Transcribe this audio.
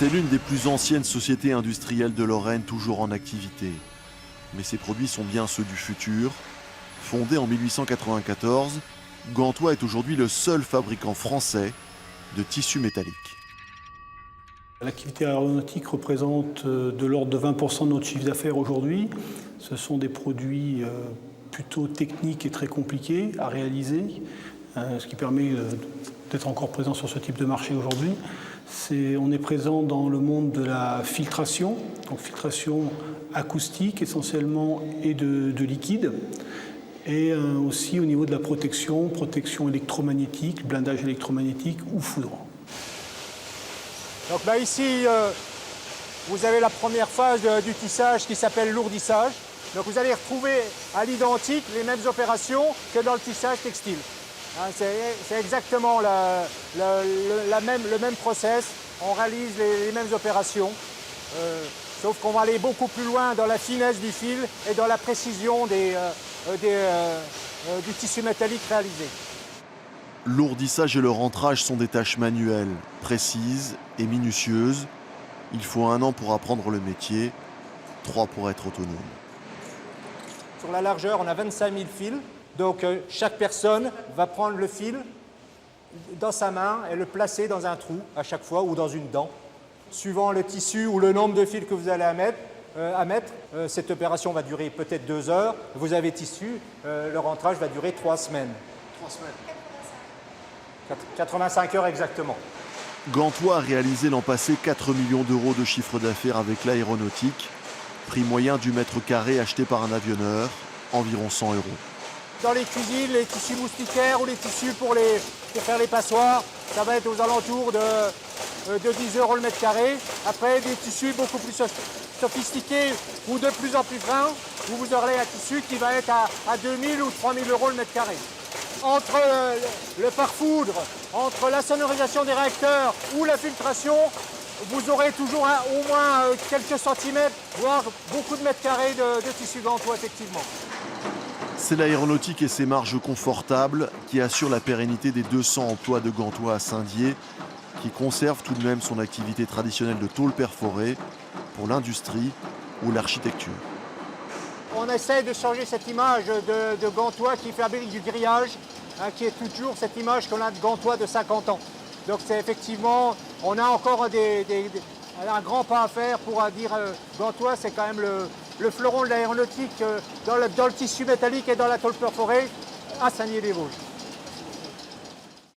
C'est l'une des plus anciennes sociétés industrielles de Lorraine toujours en activité. Mais ses produits sont bien ceux du futur. Fondé en 1894, Gantois est aujourd'hui le seul fabricant français de tissus métalliques. L'activité aéronautique représente de l'ordre de 20% de notre chiffre d'affaires aujourd'hui. Ce sont des produits plutôt techniques et très compliqués à réaliser, ce qui permet d'être encore présent sur ce type de marché aujourd'hui. On est présent dans le monde de la filtration, donc filtration acoustique essentiellement et de liquide, et aussi au niveau de la protection électromagnétique, blindage électromagnétique ou foudre. Donc là ici, vous avez la première phase du tissage qui s'appelle lourdissage. Donc vous allez retrouver à l'identique les mêmes opérations que dans le tissage textile. C'est exactement le même process, on réalise les mêmes opérations, sauf qu'on va aller beaucoup plus loin dans la finesse du fil et dans la précision du tissu métallique réalisé. Lourdissage et le rentrage sont des tâches manuelles, précises et minutieuses. Il faut 1 an pour apprendre le métier, 3 pour être autonome. Sur la largeur, on a 25 000 fils. Donc chaque personne va prendre le fil dans sa main et le placer dans un trou à chaque fois ou dans une dent. Suivant le tissu ou le nombre de fils que vous allez mettre, cette opération va durer peut-être 2 heures. Vous avez tissu, le rentrage va durer 3 semaines. 3 semaines. 85 heures exactement. Gantois a réalisé l'an passé 4 millions d'euros de chiffre d'affaires avec l'aéronautique. Prix moyen du mètre carré acheté par un avionneur, environ 100 euros. Dans les cuisines, les tissus moustiquaires ou les tissus pour faire les passoires, ça va être aux alentours de 10 euros le mètre carré. Après, des tissus beaucoup plus sophistiqués ou de plus en plus fins, où vous aurez un tissu qui va être à 2000 ou 3000 euros le mètre carré. Entre le pare-foudre, entre la sonorisation des réacteurs ou la filtration, vous aurez toujours au moins quelques centimètres, voire beaucoup de mètres carrés de tissu Gantois, effectivement. C'est l'aéronautique et ses marges confortables qui assurent la pérennité des 200 emplois de Gantois à Saint-Dié, qui conserve tout de même son activité traditionnelle de tôle perforée pour l'industrie ou l'architecture. On essaie de changer cette image de Gantois qui fabrique du grillage, qui est toujours cette image qu'on a de Gantois de 50 ans. Donc c'est effectivement, on a encore un grand pas à faire pour dire Gantois, c'est quand même le fleuron de l'aéronautique dans le tissu métallique et dans la tôle perforée à Saint-Dié-des-Vosges.